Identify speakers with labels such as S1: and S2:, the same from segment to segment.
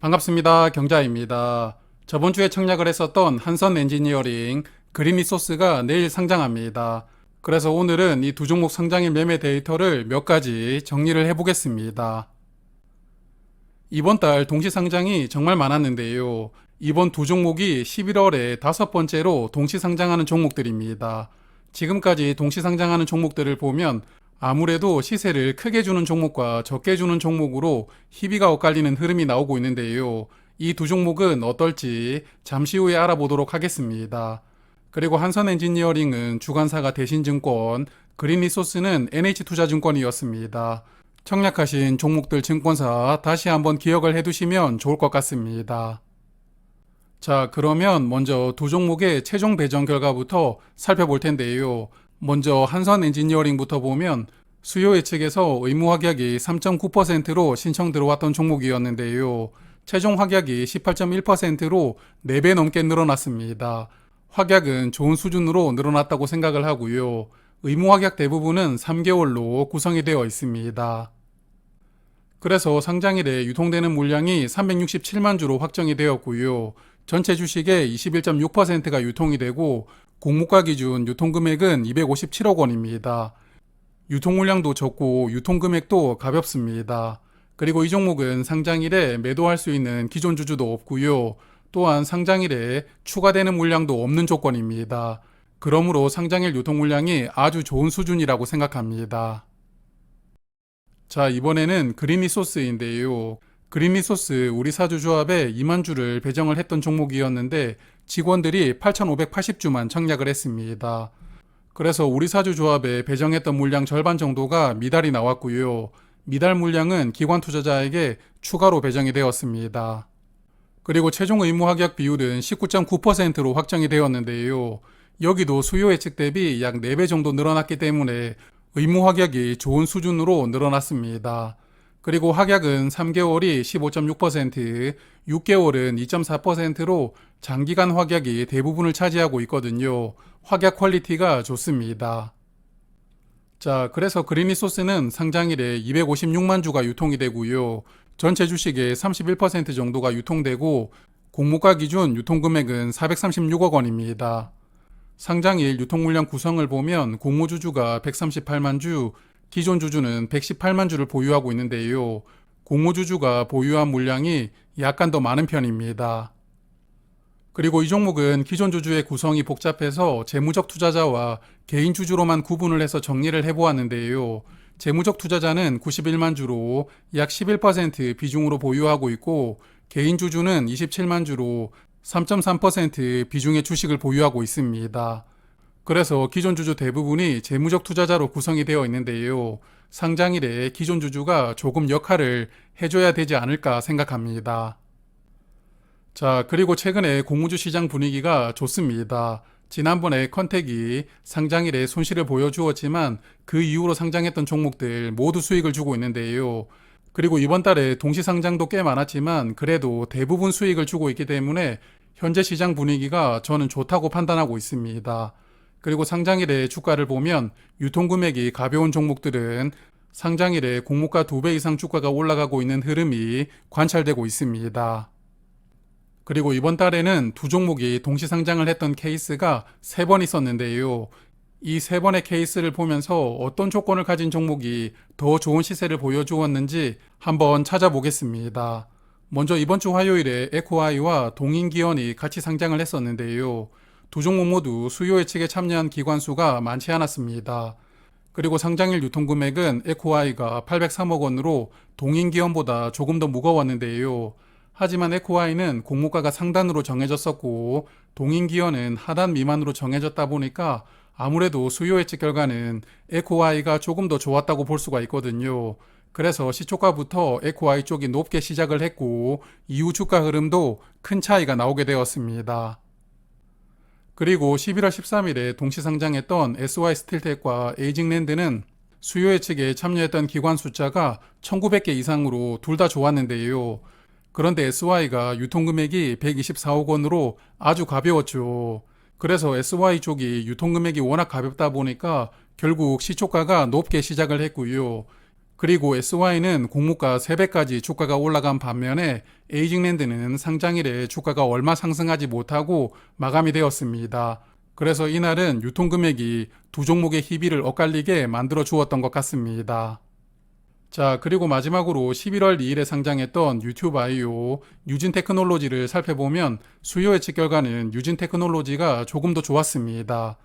S1: 반갑습니다. 경자입니다. 저번 주에 청약을 했었던 한선 엔지니어링 그린리소스가 내일 상장합니다. 그래서 오늘은 이 두 종목 상장일 매매 데이터를 몇 가지 정리를 해보겠습니다. 이번 달 동시 상장이 정말 많았는데요. 이번 두 종목이 11월에 다섯 번째로 동시 상장하는 종목들입니다. 지금까지 동시 상장하는 종목들을 보면 아무래도 시세를 크게 주는 종목과 적게 주는 종목으로 희비가 엇갈리는 흐름이 나오고 있는데요. 이 두 종목은 어떨지 잠시 후에 알아보도록 하겠습니다. 그리고 한선 엔지니어링은 주관사가 대신증권, 그린리소스는 NH투자증권이었습니다. 청약하신 종목들 증권사 다시 한번 기억을 해두시면 좋을 것 같습니다. 자, 그러면 먼저 두 종목의 최종 배정 결과부터 살펴볼 텐데요. 먼저 한선 엔지니어링부터 보면 수요 예측에서 의무 확약이 3.9%로 신청 들어왔던 종목이었는데요. 최종 확약이 18.1%로 4배 넘게 늘어났습니다. 확약은 좋은 수준으로 늘어났다고 생각을 하고요. 의무 확약 대부분은 3개월로 구성이 되어 있습니다. 그래서 상장일에 유통되는 물량이 367만 주로 확정이 되었고요. 전체 주식의 21.6%가 유통이 되고 공모가 기준 유통금액은 257억 원입니다. 유통 물량도 적고 유통 금액도 가볍습니다. 그리고 이 종목은 상장일에 매도할 수 있는 기존 주주도 없고요. 또한 상장일에 추가되는 물량도 없는 조건입니다. 그러므로 상장일 유통 물량이 아주 좋은 수준이라고 생각합니다. 자, 이번에는 그린리소스인데요. 그린리소스 우리 사주조합에 2만 주를 배정을 했던 종목이었는데 직원들이 8,580주만 청약을 했습니다. 그래서 우리 사주조합에 배정했던 물량 절반 정도가 미달이 나왔고요. 미달 물량은 기관 투자자에게 추가로 배정이 되었습니다. 그리고 최종 의무 확약 비율은 19.9%로 확정이 되었는데요. 여기도 수요 예측 대비 약 4배 정도 늘어났기 때문에 의무 확약이 좋은 수준으로 늘어났습니다. 그리고 확약은 3개월이 15.6%, 6개월은 2.4%로 장기간 확약이 대부분을 차지하고 있거든요. 확약 퀄리티가 좋습니다. 자, 그래서 그린리소스는 상장일에 256만 주가 유통이 되고요. 전체 주식의 31% 정도가 유통되고 공모가 기준 유통금액은 436억 원입니다. 상장일 유통물량 구성을 보면 공모주주가 138만 주, 기존 주주는 118만 주를 보유하고 있는데요. 공모주주가 보유한 물량이 약간 더 많은 편입니다. 그리고 이 종목은 기존 주주의 구성이 복잡해서 재무적 투자자와 개인 주주로만 구분을 해서 정리를 해보았는데요. 재무적 투자자는 91만 주로 약 11% 비중으로 보유하고 있고 개인 주주는 27만 주로 3.3% 비중의 주식을 보유하고 있습니다. 그래서 기존 주주 대부분이 재무적 투자자로 구성이 되어 있는데요. 상장일에 기존 주주가 조금 역할을 해줘야 되지 않을까 생각합니다. 자, 그리고 최근에 공모주 시장 분위기가 좋습니다. 지난번에 컨택이 상장일에 손실을 보여주었지만 그 이후로 상장했던 종목들 모두 수익을 주고 있는데요. 그리고 이번 달에 동시 상장도 꽤 많았지만 그래도 대부분 수익을 주고 있기 때문에 현재 시장 분위기가 저는 좋다고 판단하고 있습니다. 그리고 상장일에 주가를 보면 유통금액이 가벼운 종목들은 상장일에 공모가 2배 이상 주가가 올라가고 있는 흐름이 관찰되고 있습니다. 그리고 이번 달에는 두 종목이 동시 상장을 했던 케이스가 3번 있었는데요. 이 3번의 케이스를 보면서 어떤 조건을 가진 종목이 더 좋은 시세를 보여주었는지 한번 찾아보겠습니다. 먼저 이번 주 화요일에 에코아이와 동인기원이 같이 상장을 했었는데요. 두 종목 모두 수요 예측에 참여한 기관 수가 많지 않았습니다. 그리고 상장일 유통금액은 에코아이가 803억 원으로 동인기원보다 조금 더 무거웠는데요. 하지만 에코아이는 공모가가 상단으로 정해졌었고 동인기원은 하단 미만으로 정해졌다 보니까 아무래도 수요 예측 결과는 에코아이가 조금 더 좋았다고 볼 수가 있거든요. 그래서 시초가부터 에코아이 쪽이 높게 시작을 했고 이후 주가 흐름도 큰 차이가 나오게 되었습니다. 그리고 11월 13일에 동시 상장했던 SY스틸텍과 에이징랜드는 수요 예측에 참여했던 기관 숫자가 1900개 이상으로 둘 다 좋았는데요. 그런데 SY가 유통금액이 124억 원으로 아주 가벼웠죠. 그래서 SY 쪽이 유통금액이 워낙 가볍다 보니까 결국 시초가가 높게 시작을 했고요. 그리고 SY는 공모가 3배까지 주가가 올라간 반면에 에이징랜드는 상장일에 주가가 얼마 상승하지 못하고 마감이 되었습니다. 그래서 이날은 유통금액이 두 종목의 희비를 엇갈리게 만들어 주었던 것 같습니다. 자, 그리고 마지막으로 11월 2일에 상장했던 유튜바이오 유진테크놀로지를 살펴보면 수요 예측 결과는 유진테크놀로지가 조금 더 좋았습니다.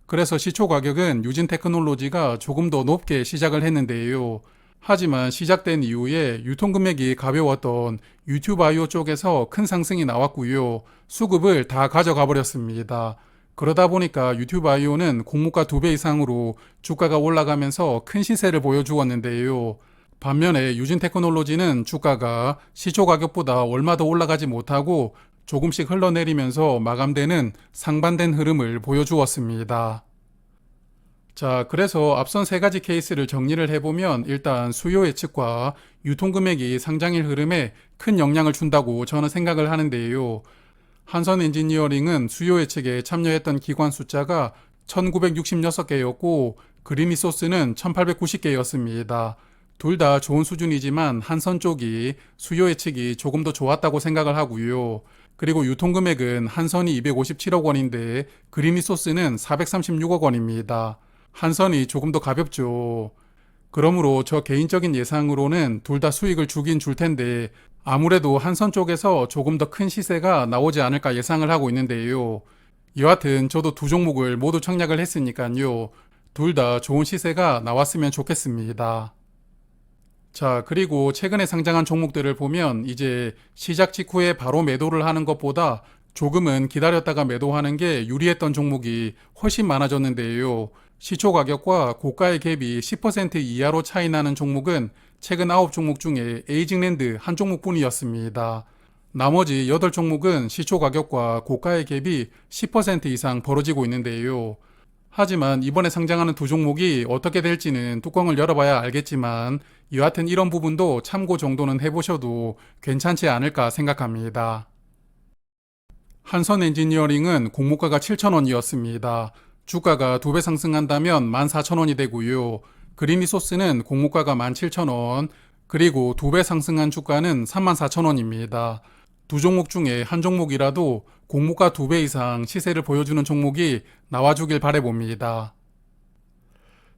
S1: 그래서 시초 가격은 유진테크놀로지가 조금 더 높게 시작을 했는데요. 하지만 시작된 이후에 유통금액이 가벼웠던 유튜바이오 쪽에서 큰 상승이 나왔고요. 수급을 다 가져가 버렸습니다. 그러다 보니까 유튜바이오는 공모가 2배 이상으로 주가가 올라가면서 큰 시세를 보여주었는데요. 반면에 유진테크놀로지는 주가가 시초 가격보다 얼마 더 올라가지 못하고 조금씩 흘러내리면서 마감되는 상반된 흐름을 보여주었습니다. 자, 그래서 앞선 세 가지 케이스를 정리를 해보면 일단 수요 예측과 유통금액이 상장일 흐름에 큰 영향을 준다고 저는 생각을 하는데요. 한선 엔지니어링은 수요 예측에 참여했던 기관 숫자가 1966개였고 그린리소스는 1890개였습니다. 둘 다 좋은 수준이지만 한선 쪽이 수요 예측이 조금 더 좋았다고 생각을 하고요. 그리고 유통금액은 한선이 257억 원인데 그린리소스는 436억 원입니다. 한선이 조금 더 가볍죠. 그러므로 저 개인적인 예상으로는 둘 다 수익을 주긴 줄 텐데 아무래도 한선 쪽에서 조금 더 큰 시세가 나오지 않을까 예상을 하고 있는데요. 여하튼 저도 두 종목을 모두 청약을 했으니까요. 둘 다 좋은 시세가 나왔으면 좋겠습니다. 자, 그리고 최근에 상장한 종목들을 보면 이제 시작 직후에 바로 매도를 하는 것보다 조금은 기다렸다가 매도하는 게 유리했던 종목이 훨씬 많아졌는데요. 시초 가격과 고가의 갭이 10% 이하로 차이 나는 종목은 최근 9종목 중에 에이징랜드 한 종목뿐이었습니다. 나머지 8종목은 시초 가격과 고가의 갭이 10% 이상 벌어지고 있는데요. 하지만 이번에 상장하는 두 종목이 어떻게 될지는 뚜껑을 열어봐야 알겠지만 여하튼 이런 부분도 참고 정도는 해보셔도 괜찮지 않을까 생각합니다. 한선 엔지니어링은 공모가가 7,000원이었습니다. 주가가 2배 상승한다면 14,000원이 되고요. 그린리소스는 공모가가 17,000원, 그리고 2배 상승한 주가는 34,000원입니다. 두 종목 중에 한 종목이라도 공모가 2배 이상 시세를 보여주는 종목이 나와주길 바라봅니다.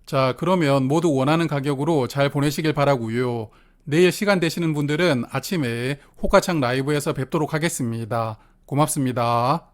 S1: 자, 그러면 모두 원하는 가격으로 잘 보내시길 바라고요. 내일 시간 되시는 분들은 아침에 호가창 라이브에서 뵙도록 하겠습니다. 고맙습니다.